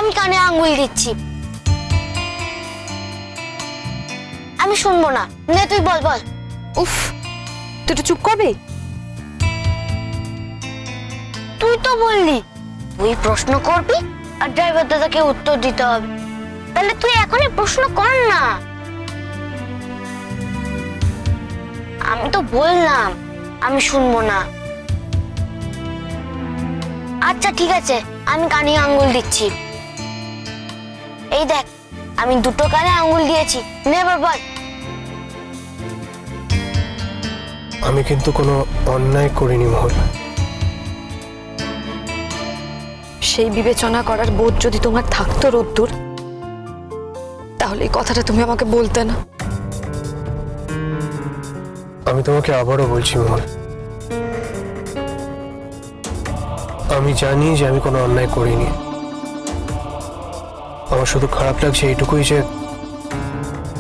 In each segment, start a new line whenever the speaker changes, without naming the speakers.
আমি কানে আঙ্গুল দিচ্ছি। আমি শুনবো না। নে তুই বল বল।
উফ, তুই তো চুপ করবি।
তুই তো বললি তুই প্রশ্ন করবি আর ড্রাইভার দাদাকে উত্তর দিতে হবে, তাহলে তুই এখনই প্রশ্ন কর না। আমি তো বললাম আমি শুনবো না। আচ্ছা ঠিক আছে, আমি কানে আঙ্গুল দিচ্ছি। এই দেখ, আমি দুটো কানে আঙ্গুল দিয়েছি। নে এবার বল।
আমি কিন্তু কোনো অন্যায় করিনি মহল।
সেই বিবেচনা করার বোধ যদি তোমার থাকতো রোদ্দুর, তাহলে এই কথাটা তুমি আমাকে বলতে না।
আমি তোমাকে আবারও বলছি মহল, আমি জানি যে আমি কোনো অন্যায় করিনি। আমার শুধু খারাপ লাগছে এইটুকুই যে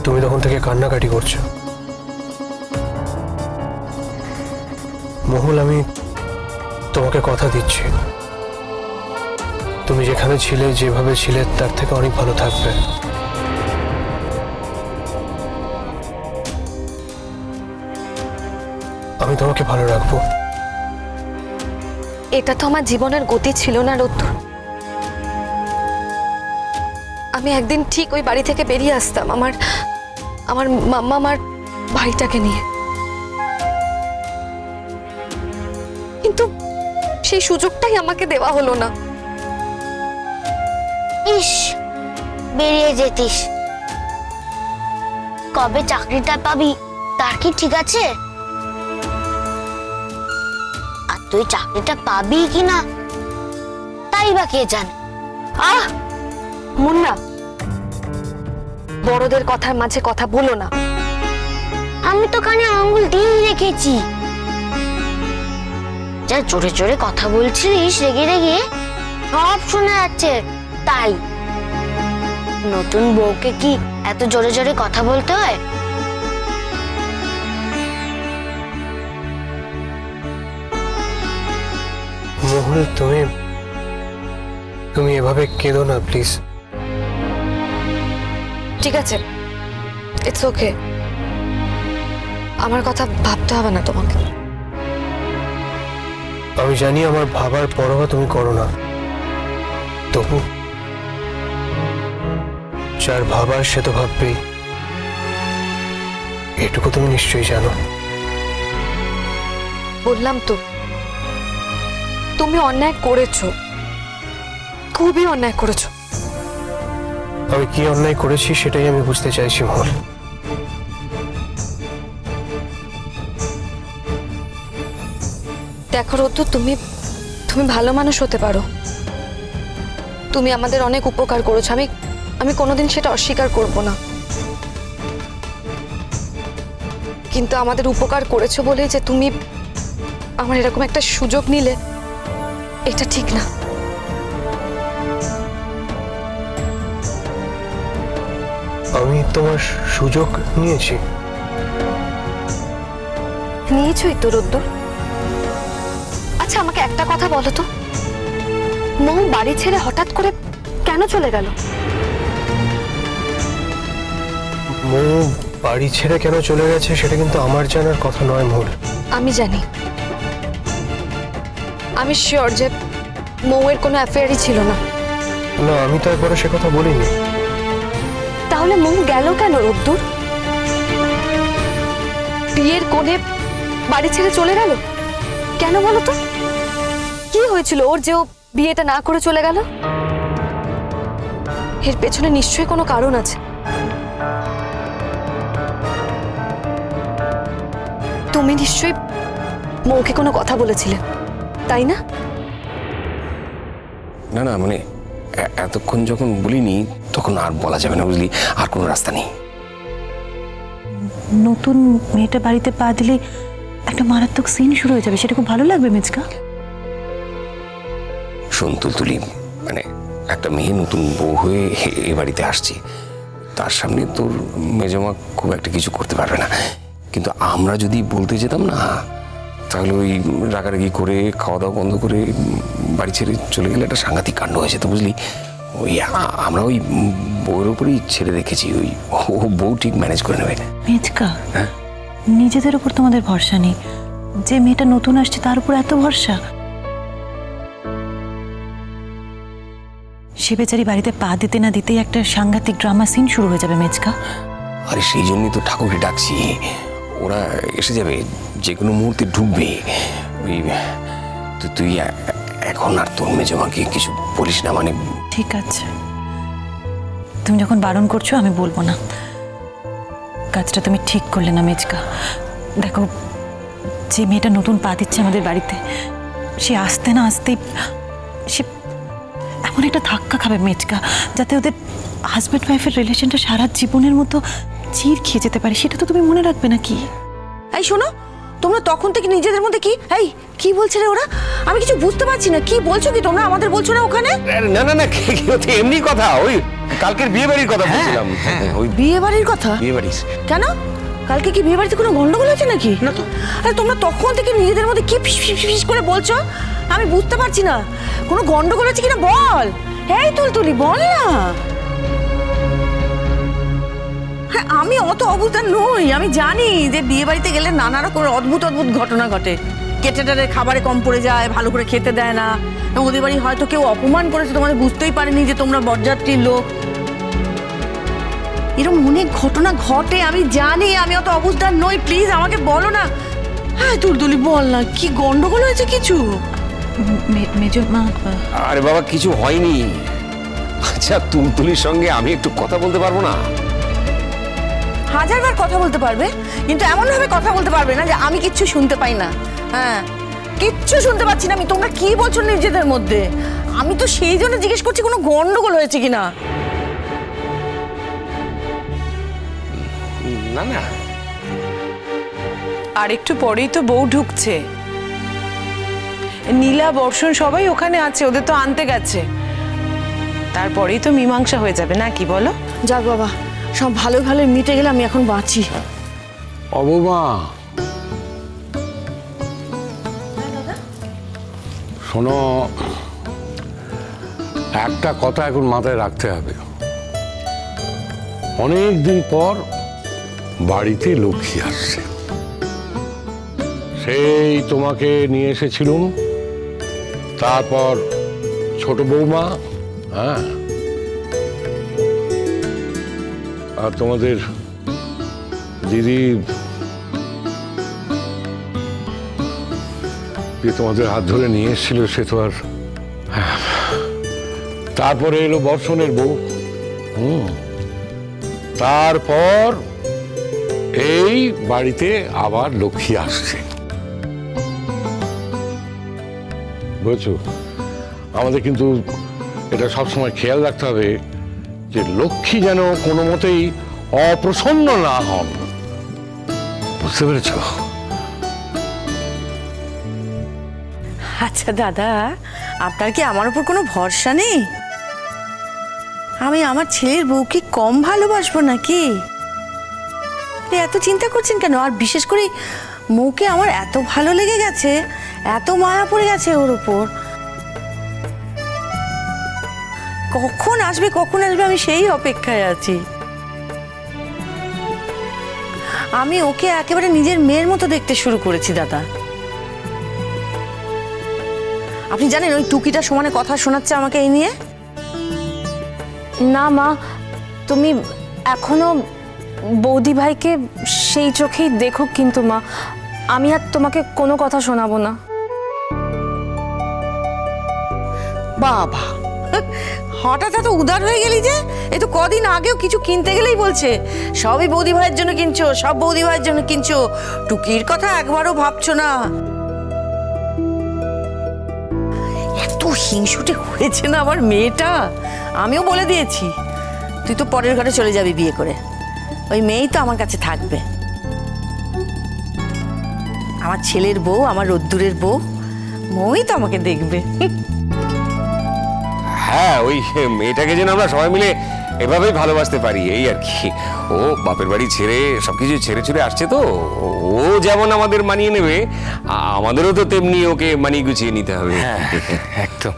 তুমি তখন থেকে কান্নাকাটি করছো। মহুল, আমি তোমাকে কথা দিচ্ছি, তুমি যেখানে ছিলে, যেভাবে ছিলে, তার থেকে অনেক ভালো থাকবে। আমি তোমাকে ভালো রাখবো।
এটা তো আমার জীবনের গতি ছিল না রোদ্দুর। আমি একদিন ঠিক ওই বাড়ি থেকে বেরিয়ে আসতাম আমার মাম্মা আমার ভাইটাকে নিয়ে, কিন্তু সেই সুযোগটাই আমাকে দেওয়া হলো না।
ইস, বেরিয়ে যেতিস। কবে চাকরিটা পাবি তার কি ঠিক আছে? আর তুই চাকরিটা পাবি কিনা তাই বা কে জানে।
আহ মুন্না, বড়দের কথার মাঝে কথা বলো না।
আমি তো কানে আঙ্গুল দিয়ে রেখেছি। যা জোরে জোরে কথা বলছিলিস রেগে রেগে, সব শোনা যাচ্ছে। তাই নতুন বউকে কি এত জোরে জোরে কথা বলতে হয়?
মহুল, তুমি এভাবে কেঁদো না প্লিজ।
ঠিক আছে, ইটস ওকে। আমার কথা ভাবতে হবে না তোমাকে।
আমি জানি আমার ভাবার পরোয়া তুমি করো না, তবু যার ভাবার সে তো ভাববেই, এটুকু তুমি নিশ্চয়ই জানো।
বললাম তো, তুমি অন্যায় করেছো, খুবই অন্যায় করেছো।
আমি কি অন্যায় করেছি সেটাই আমি বুঝতে চাইছি মহল।
দেখো রোদ্দুর, তুমি ভালো মানুষ হতে পারো, তুমি আমাদের অনেক উপকার করেছো, আমি কোনোদিন সেটা অস্বীকার করব না। কিন্তু আমাদের উপকার করেছো বলেই যে তুমি আমার এরকম একটা সুযোগ নিলে, এটা ঠিক না।
আমি তোমার সুযোগ
নিয়েছই তো রোদ্দুর। আচ্ছা আমাকে একটা কথা বলো তো, মৌ বাড়ি ছেড়ে হঠাৎ করে কেন চলে গেল?
মৌ বাড়ি ছেড়ে কেন চলে গেছে সেটা কিন্তু আমার জানার কথা নয় মহুল।
আমি জানি, আমি শিওর যে মৌয়ের কোনো অ্যাফেয়ারই ছিল না।
না, আমি তো একবারও সে কথা বলিনি।
তাহলে মৌ গেল কেন রোদ্দুর? বিয়ের কোণে বাড়ি ছেড়ে চলে গেল কেন বলো তো? কি হয়েছিল ওর যে ও বিয়েটা না করে চলে গেল? এর পেছনে নিশ্চয়ই কোনো কারণ আছে। তুমি নিশ্চয়ই মৌকে কোনো কথা বলেছিলে, তাই না?
না না, মানে এতক্ষণ যখন বলিনি তখন আর বলা যাবে না, বুঝলি? আর কোনো রাস্তা নেই।
নতুন মেয়েটা বাড়িতে পা দিলে একটা মারাত্মক সিন শুরু হয়ে যাবে, সেটা খুব ভালো লাগবে মিচকা।
শোন তুলতুলি, মানে একটা মেয়ে নতুন বউ হয়ে এ বাড়িতে আসছে, তার সামনে তোর মেজমা খুব একটা কিছু করতে পারবে না। কিন্তু আমরা যদি বলতে যেতাম না, তাহলে ওই রাগারাগি করে খাওয়া দাওয়া বন্ধ করে বাড়ি ছেড়ে চলে গেলে একটা সাংঘাতিক কাণ্ড হয়ে যেত, বুঝলি? ওই আমরা ওই বউয়ের উপরই ছেড়ে রেখেছি, ওই ও বউ ঠিক ম্যানেজ করে নেবে।
মেজকা,
হ্যাঁ
নিজেদের উপর তোমাদের ভরসা নেই, যে মেয়েটা নতুন আসছে তার উপর এত ভরসা? সে বেচারি বাড়িতে পা দিতে না দিতেই একটা সাংঘাতিক ড্রামা সিন শুরু হয়ে যাবে মেজকা।
আরে সেই জন্যই তো ঠাকুরকে ডাকছি, ওরা এসে যাবে, যে কোনো মুহূর্তে ঢুকবে। ওই তুই এখন আর তোর মেজমাকে কিছু বলিস না, মানে।
ঠিক আছে, তুমি যখন বারণ করছো আমি বলবো না। কাজটা তুমি ঠিক করলে না মেজকা। দেখো, যে মেয়েটা নতুন পা দিচ্ছে আমাদের বাড়িতে, সে আসতে না আসতেই সে এমন একটা ধাক্কা খাবে মেজকা, যাতে ওদের হাজব্যান্ড ওয়াইফের রিলেশনটা সারা জীবনের মতো চির খেয়ে যেতে পারে। সেটা তো তুমি মনে রাখবে নাকি?
এই শোনো, তোমরা তখন থেকে নিজেদের মধ্যে কি কি বলছে রে ওরা? আমি কিছু বুঝতে পারছি না। কি বলছো কি তোমরা? আমাদের বলছো না ওখানে?
না না না, এমনি কথা, ওই কালকের বিয়ে বাড়ির কথা বলছিলাম। ওই
বিয়ে বাড়ির কথা?
বিয়ে বাড়ির
কেন? কালকে কি বিয়ে বাড়িতে কোনো গন্ডগোল হয়েছে নাকি? না তো। আরে তোমরা তখন থেকে নিজেদের মধ্যে কি ফিস ফিস ফিস করে বলছো? আমি বুঝতে পারছি না। কোনো গন্ডগোল হয়েছে কিনা বল। এই তুলতুলি, বল না। হ্যাঁ, আমি অত অবুঝ নই। আমি জানি যে বিয়ে বাড়িতে গেলে নানা রকম অদ্ভুত অদ্ভুত ঘটনা ঘটে। কেটেটারে খাবারে কম পড়ে যায়, ভালো করে খেতে দেয় না। ওদের বাড়ি হয়তো কেউ অপমান করেছে, তোমাদের বুঝতেই পারেনি যে তোমরা বরযাত্রীর লোক। এরকম অনেক ঘটনা ঘটে, আমি জানি। আমি অত অবুঝদার নই। প্লিজ আমাকে বলো না। হ্যাঁ তুলতুলি, বল না, কি গন্ডগোল হয়েছে কিছু?
মেজমা,
আরে বাবা, কিছু হয়নি। আচ্ছা, তুলতুলির সঙ্গে আমি একটু কথা বলতে পারবো না?
হাজারবার কথা বলতে পারবে, কিন্তু এমন ভাবে কথা বলতে পারবে না যে আমি কিচ্ছু শুনতে পাই না। হ্যাঁ, কিচ্ছু শুনতে পাচ্ছি না আমি। তোমরা কি বলছো নিজেদের মধ্যে? আমি তো সেই জন্য জিজ্ঞেস করছি কোনো গন্ডগোল হয়েছে কিনা।
না না,
আর একটু পরেই তো বউ ঢুকছে। নীলা, বর্ষণ সবাই ওখানে আছে, ওদের তো আনতে গেছে। তারপরেই তো মীমাংসা হয়ে যাবে, না কি বলো?
যাক বাবা, সব ভালো ভালো মিটে গেলে আমি এখন বাঁচি।
অবমা, শোনো, একটা কথা এখন মাথায় রাখতে হবে। অনেক দিন পর বাড়িতে লক্ষ্মী আসছে। সেই তোমাকে নিয়ে এসেছিলুম, তারপর ছোট বৌমা, হ্যাঁ, আর তোমাদের দিদি, যে তোমাদের হাত ধরে নিয়ে এসেছিল সে তো আর। তারপরে এলো বর্ষণের বউ, তারপর এই বাড়িতে আবার লক্ষ্মী আসছে। বুঝছো? আমাদের কিন্তু এটা সবসময় খেয়াল রাখতে হবে যে লক্ষ্মী যেন কোনো মতেই অপ্রসন্ন না হন। বুঝতে পেরেছ?
আচ্ছা দাদা, আপনার কি আমার উপর কোনো ভরসা নেই? আমি আমার ছেলের বউকে কম ভালোবাসবো নাকি? এত চিন্তা করছেন কেন? আর বিশেষ করে মৌকে আমার এত ভালো লেগে গেছে, এত মায়া পড়ে গেছে ওর উপর। কখন আসবে আমি সেই অপেক্ষায় আছি। আমি ওকে একেবারে নিজের মেয়ের মতো দেখতে শুরু করেছি দাদা। আপনি জানেন ওই টুকিটা সমানে কথা শোনাচ্ছে আমাকে এই নিয়ে।
না মা, তুমি এখনো বৌদি ভাইকে সেই চোখেই দেখো, কিন্তু মা আমি আর তোমাকে কোনো কথা শোনাবো না।
বাবা, হঠাৎ এত উদার হয়ে গেলি যে? এই তো কদিন আগেও কিছু কিনতে গেলেই বলছে সবই বৌদি ভাইয়ের জন্য কিনছো, সব বৌদি ভাইয়ের জন্য কিনছো। টুকির কথা একবারও ভাবছো না। এত হিংসুটে হয়েছে না আমার মেয়েটা। আমিও বলে দিয়েছি, তুই তো পরের ঘরে চলে যাবি বিয়ে করে, ওই মেয়েই তো আমার কাছে থাকবে। আমার ছেলের বউ, আমার রোদ্দুরের বউ, মই তো আমাকে দেখবে।
হ্যাঁ, ওই মেয়েটাকে যেন আমরা সবাই মিলে এভাবেই ভালোবাসতে পারি, এই আর কি। ও বাপের বাড়ি ছেড়ে সবকিছু ছেড়ে ছুড়ে আসছে, তো ও যেমন আমাদের মানিয়ে নেবে, আমাদেরও তো তেমনি ওকে মানিয়ে গুছিয়ে নিতে হবে।
একদম।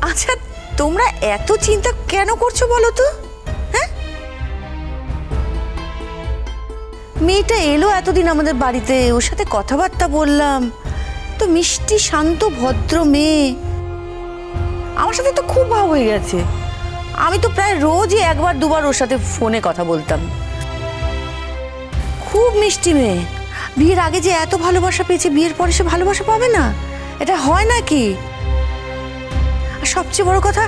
আচ্ছা তোমরা এত চিন্তা কেন করছো বলো তো? হ্যাঁ, মেয়েটা এলো এতদিন আমাদের বাড়িতে, ওর সাথে কথাবার্তা বললাম, তো মিষ্টি শান্ত ভদ্র মেয়ে, আমার সাথে তো খুব ভাব হয়ে গেছে। আমি তো প্রায় রোজই একবার দুবার ওর সাথে ফোনে কথা বলতাম। খুব মিষ্টি মেয়ে, বিয়ের আগে যে এত ভালোবাসা পেয়েছে, বিয়ের পরে সে ভালোবাসা পাবে না? এটা হয় নাকি? আর সবচেয়ে বড় কথা,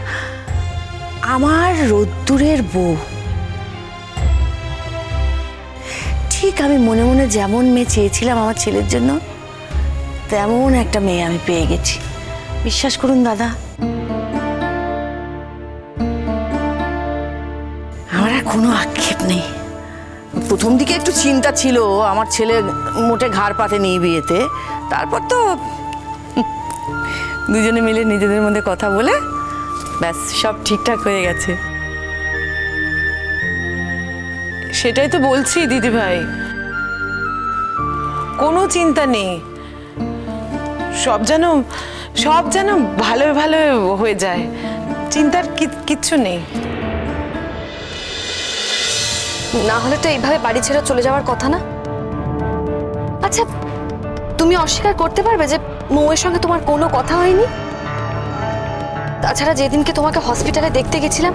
আমার রোদ্দুরের বউ। ঠিক আমি মনে মনে যেমন মেয়ে চেয়েছিলাম আমার ছেলের জন্য, তেমন একটা মেয়ে আমি পেয়ে গেছি। বিশ্বাস করুন দাদা, আমার আর কোনো আক্ষেপ নেই। প্রথম দিকে একটু চিন্তা ছিল, আমার ছেলে মোটে ঘাড় পাতেনি বিয়েতে। তারপর তো দুজনে মিলে নিজেদের মধ্যে কথা বলে ব্যাস সব ঠিকঠাক হয়ে গেছে।
সেটাই তো বলছি দিদি ভাই, কোনো চিন্তা নেই, সব যেন ভালো ভালো হয়ে যায়, চিন্তার কিচ্ছু নেই।
না হলে তো এইভাবে বাড়ি ছেড়ে চলে যাওয়ার কথা না। আচ্ছা তুমি অস্বীকার করতে পারবে যে মৌয়ের সঙ্গে তোমার কোনো কথা হয়নি? তাছাড়া যেদিনকে তোমাকে হসপিটালে দেখতে গেছিলাম,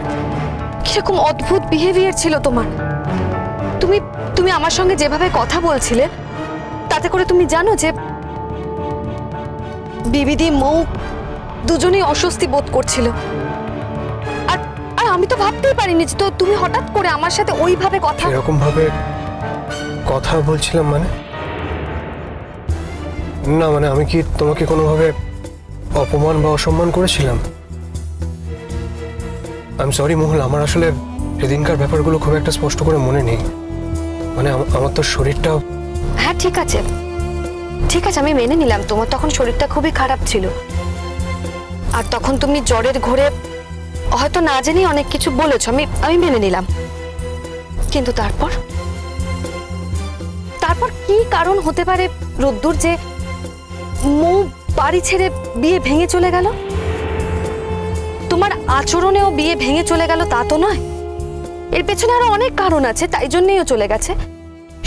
কিরকম অদ্ভুত বিহেভিয়ার ছিল তোমার। তুমি আমার সঙ্গে যেভাবে কথা বলছিলে, তাতে করে তুমি জানো যে বিবিদি মৌ দুজনেই অস্বস্তি বোধ করছিল। আর আমি তো ভাবতেই পারিনি যে তো তুমি হঠাৎ করে আমার সাথে ওইভাবে কথা।
এরকম ভাবে কথা বলছিলাম মানে? না মানে আমি কি তোমাকে কোনোভাবে অপমান বা অসম্মান করেছিলাম? আই এম সরি মহুল, আমার আসলে সেদিনকার ব্যাপারগুলো খুব একটা স্পষ্ট করে মনে নেই। মানে আমার তো শরীরটা।
হ্যাঁ ঠিক আছে, আমি মেনে নিলাম তোমার তখন শরীরটা খুবই খারাপ ছিল, আর তখন তুমি জ্বরের ঘোরে হয়তো না জেনেই অনেক কিছু বলেছো, আমি মেনে নিলাম। কিন্তু তারপর কি কারণ হতে পারে রোদ্দুর যে মৌ বাড়ি ছেড়ে বিয়ে ভেঙে চলে গেল? তোমার আচরণেও বিয়ে ভেঙে চলে গেল তা তো নয়, এর পেছনে আরো অনেক কারণ আছে, তাই জন্যই চলে গেছে।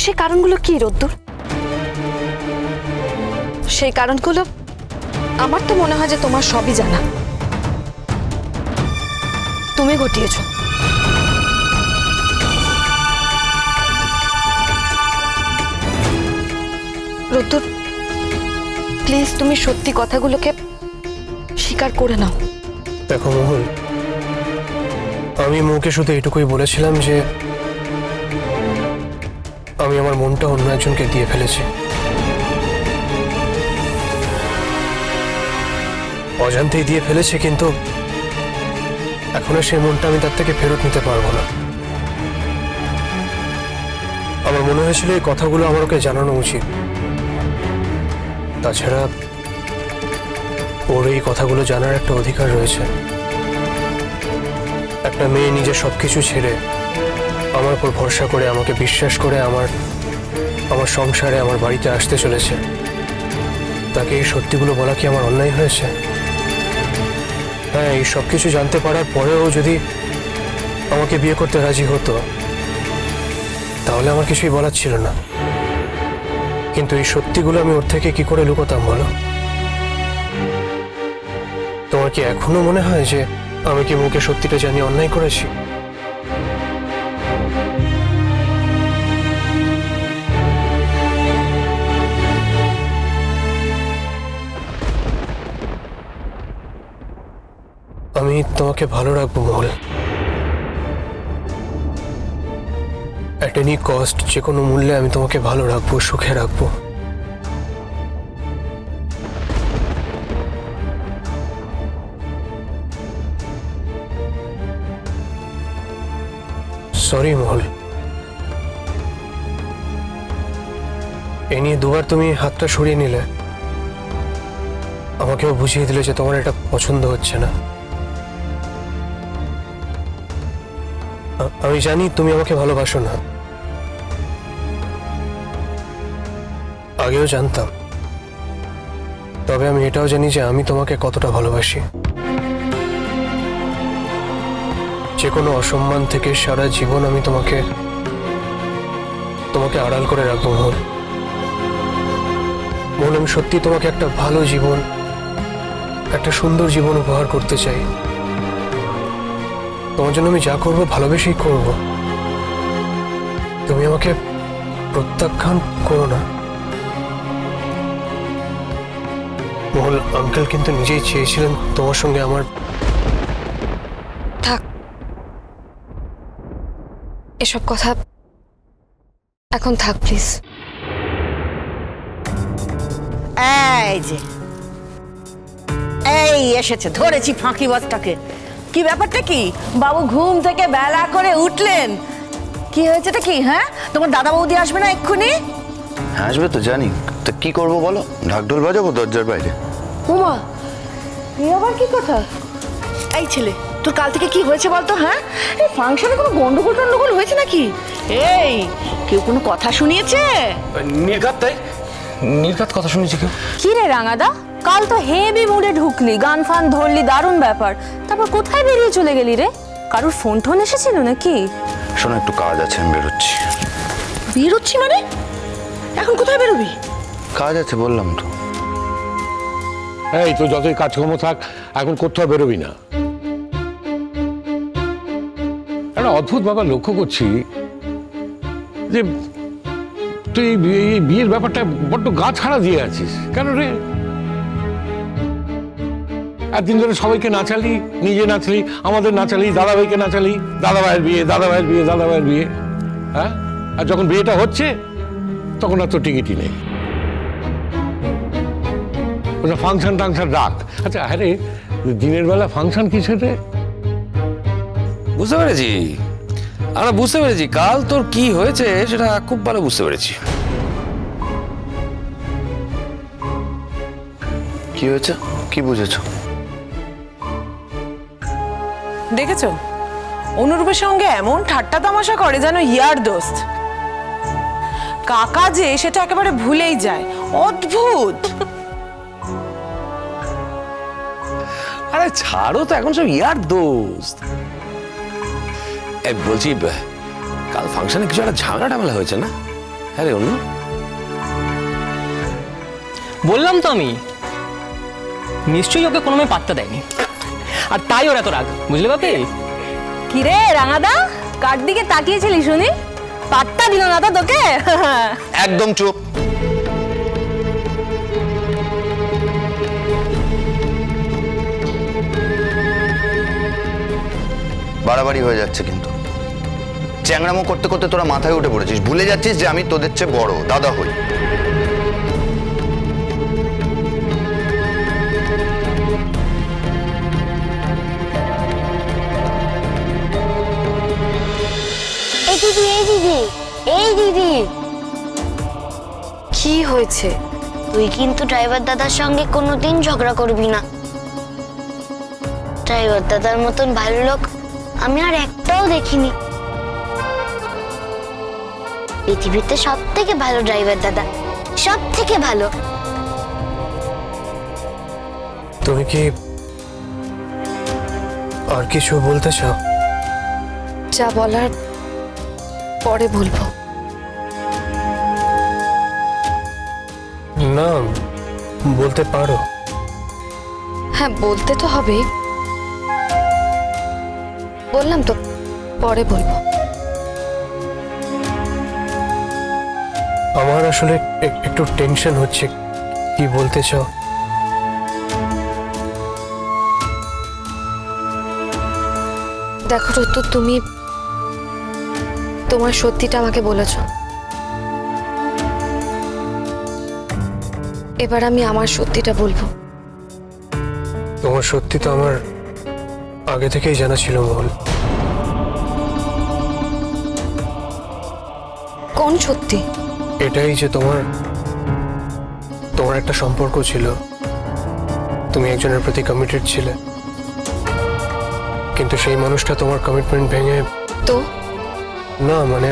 সে কারণগুলো কি রোদ্দুর? সেই কারণগুলো আমার তো মনে হয় যে তোমার সবই জানা, তুমি ঘটিয়েছ। রোদ্দুর প্লিজ তুমি সত্যি কথাগুলোকে স্বীকার করে নাও।
দেখো মহুল, আমি মৌকে শুধু এটুকুই বলেছিলাম যে আমি আমার মনটা অন্য একজনকে দিয়ে ফেলেছি। অজান্তেই দিয়ে ফেলেছি, কিন্তু এখন সেই মনটা আমি তার থেকে ফেরত নিতে পারবো না। আমার মনে হয়েছিল এই কথাগুলো আমার ওকে জানানো উচিত। তাছাড়া ওর এই কথাগুলো জানার একটা অধিকার রয়েছে। একটা মেয়ে নিজের সবকিছু ছেড়ে আমার উপর ভরসা করে, আমাকে বিশ্বাস করে আমার সংসারে, আমার বাড়িতে আসতে চলেছে। তাকে এই সত্যিগুলো বলা কি আমার অন্যায় হয়েছে? হ্যাঁ, এই সবকিছু জানতে পারার পরেও যদি আমাকে বিয়ে করতে রাজি হতো, তাহলে আমার কিছুই বলার ছিল না। কিন্তু এই সত্যিগুলো আমি ওর থেকে কি করে লুকোতাম বলো? তোমার কি এখনো মনে হয় যে আমি কি মুখে সত্যিটা জানিয়ে অন্যায় করেছি? আমি তোমাকে ভালো রাখবো মহল, এট এনি কস্ট, যে কোনো মূল্যে আমি তোমাকে ভালো রাখবো, সুখে রাখবো। সরি মহল, এ নিয়ে দুবার তুমি হাতটা সরিয়ে নিলে, আমাকেও বুঝিয়ে দিলে যে তোমার এটা পছন্দ হচ্ছে না। আমি জানি তুমি আমাকে ভালোবাসো না, আগেও জানতাম। তবে আমি এটাও জানি যে আমি তোমাকে কতটা ভালোবাসি। যে কোনো অসম্মান থেকে সারা জীবন আমি তোমাকে আড়াল করে রাখবো মোহন। মোহন, আমি সত্যি তোমাকে একটা ভালো জীবন, একটা সুন্দর জীবন উপহার করতে চাই। তোমার জন্য আমি যা করবো ভালোবেসেই করব। তুমি আমাকে প্রত্যাখ্যান করো না। মোহন, আঙ্কেল কিন্তু নিজেই চেয়েছিলেন তোমার সঙ্গে আমার।
থাক, এসব কথা এখন থাক প্লিজ।
এই যে এই এসেছে, ধরেছি ফাঁকিবাজটাকে। কি ব্যাপারটা কি বাবু? ঘুম থেকে বেলা করে উঠলেন, কি হয়েছেটা কি? হ্যাঁ, তোমার দাদা বৌদি আসবে না এক্ষুনি?
হ্যাঁ আসবে তো জানি, তা কি করবো বলো? ঢাকঢোল বাজাবো দরজার বাইরে?
ওমা, এই আবার কি কথা? এই ছেলে, তোর কাল থেকে কি হয়েছে বলতো? হ্যাঁ, এই ফাংশনে কোনো গন্ডগোল টন্ডগোল হয়েছে নাকি? এই কেউ কোনো কথা শুনিয়েছে?
নির্ঘাত, তাই নির্ঘাত কথা শুনেছি কেউ?
কি রে রাঙাদা, কাল তো হেভি মুডে ঢুকলি, গান ফান ধরলি, দারুণ ব্যাপার। তারপর কোথায় বেরিয়ে চলে গেলি রে? কারোর ফোন টোন এসেছিল নাকি?
শোনো, একটু কাজ আছে, আমি বেরোচ্ছি।
বেরোচ্ছি মানে? এখন কোথায় বেরোবি?
কাজ আছে বললাম তো।
এই তো যতই কাজকর্ম থাক, এখন কোথাও বেরোবি না। একটা অদ্ভুত ব্যাপার লক্ষ্য করছি যে তুই এই বিয়ের ব্যাপারটা বড্ড গা ছাড়া দিয়ে আছিস কেন রে? একদিন ধরে সবাইকে নাচালি, নিজে নাচলি, আমাদের নাচালি, দাদাভাইকে নাচালি, দাদাভাইয়ের বিয়ে, দাদাভাইয়ের বিয়ে, দাদাভাইয়ের বিয়ে। হ্যাঁ, আর যখন বিয়েটা হচ্ছে তখন আর তো টিকিটই নেই। ফাংশন টাংশন রাখ। আচ্ছা হ্যাঁ রে, দিনের বেলা ফাংশন কিসের রে?
বুঝতে পেরেছি, আমরা বুঝতে পেরেছি কাল তোর কি হয়েছে সেটা খুব ভালো বুঝতে পেরেছি।
কি হয়েছে? কি বুঝেছো?
দেখেছো অনুরূপের সঙ্গে এমন ঠাট্টা তামাশা করে যেন ইয়ার দোস্ত। কাকা যে সেটা একেবারে ভুলেই যায়। অদ্ভুত।
আরে ছাড়ো তো, এখন সব ইয়ার দোস্ত। বলছি কাল ফাংশনে কিছু একটা ঝামেলা টামেলা হয়েছে না? হ্যাঁ রে অন্য,
বললাম তো আমি, নিশ্চয়ই ওকে কোনো মেয়ে পাত্তা দেয়নি, আর তাই ওর এত রাগ, বুঝলে বাপি?
কি রে রাঙাদা, কার দিকে তাকিয়েছিলি শুনি? পাত্তা দিল না তো তোকে?
একদম চুপ। বাড়াবাড়ি হয়ে যাচ্ছে কিন্তু। চ্যাংড়ামো করতে করতে তোরা মাথায় উঠে পড়েছিস, ভুলে যাচ্ছিস যে আমি তোদের চেয়ে বড়, দাদা হই।
এই দিদি, এই দিদি, এই দিদি,
কি হয়েছে?
তুই কিন্তু ড্রাইভার দাদার সঙ্গে কোনোদিন ঝগড়া করবি না। ড্রাইভার দাদার মতন ভালো লোক আমি আর একটাও দেখিনি। পৃথিবীতে সব থেকে ভালো ড্রাইভার দাদা, সব থেকে ভালো।
তুমি কি আর কিছু বলতে চাও?
যা বলার পরে বলবো।
না, বলতে পারো।
হ্যাঁ, বলতে তো হবে। বললাম তো পরে বলবো।
আমার আসলে একটু টেনশন হচ্ছে। কি বলতে চাও?
দেখো রতু, তুমি তোমার সত্যিটা আমাকে বলেছো, এবার আমি আমার সত্যিটা বলবো।
তোমার সত্যি তো আমার আগে থেকেই জানা ছিল মোহন।
কোন সত্যি?
এটাই যে তোমার একটা সম্পর্ক ছিল, তুমি একজনের প্রতি কমিটেড ছিলে, কিন্তু সেই মানুষটা তোমার কমিটমেন্ট ভেঙে।
তো
না মানে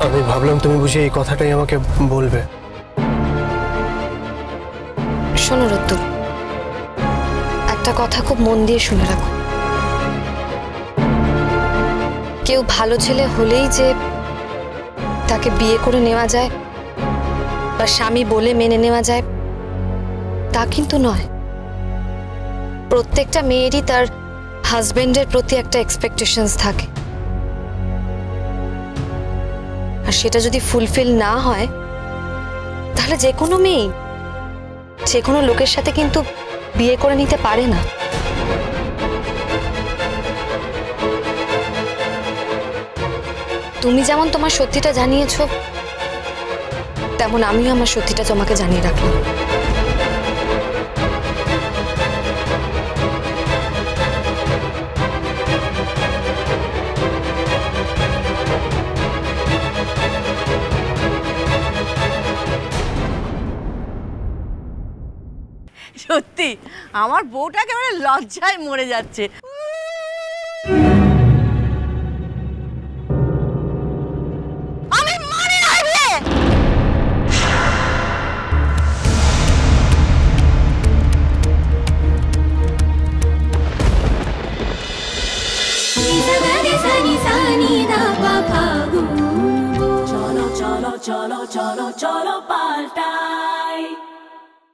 আমি ভাবলাম তুমি বুঝি এই কথাটাই আমাকে বলবে।
শোনো রতু, একটা কথা খুব মন দিয়ে শুনে রাখো। কেউ ভালো ছেলে হলেই যে তাকে বিয়ে করে নেওয়া যায় বা স্বামী বলে মেনে নেওয়া যায় তা কিন্তু নয়। প্রত্যেকটা মেয়েরই তার হাজবেন্ডের প্রতি একটা এক্সপেকটেশনস থাকে, আর সেটা যদি ফুলফিল না হয় তাহলে যে কোনো মেয়ে যে কোনো লোকের সাথে কিন্তু বিয়ে করে নিতে পারে না। তুমি যেমন তোমার সত্যিটা জানিয়েছো, তেমন আমিও আমার সত্যিটা তোমাকে জানিয়ে রাখলাম।
সত্যি আমার বউটা একেবারে লজ্জায় মরে যাচ্ছে। আমি মানি না বিয়ে।
চলো চলো চলো চলো চলো পাল্টা।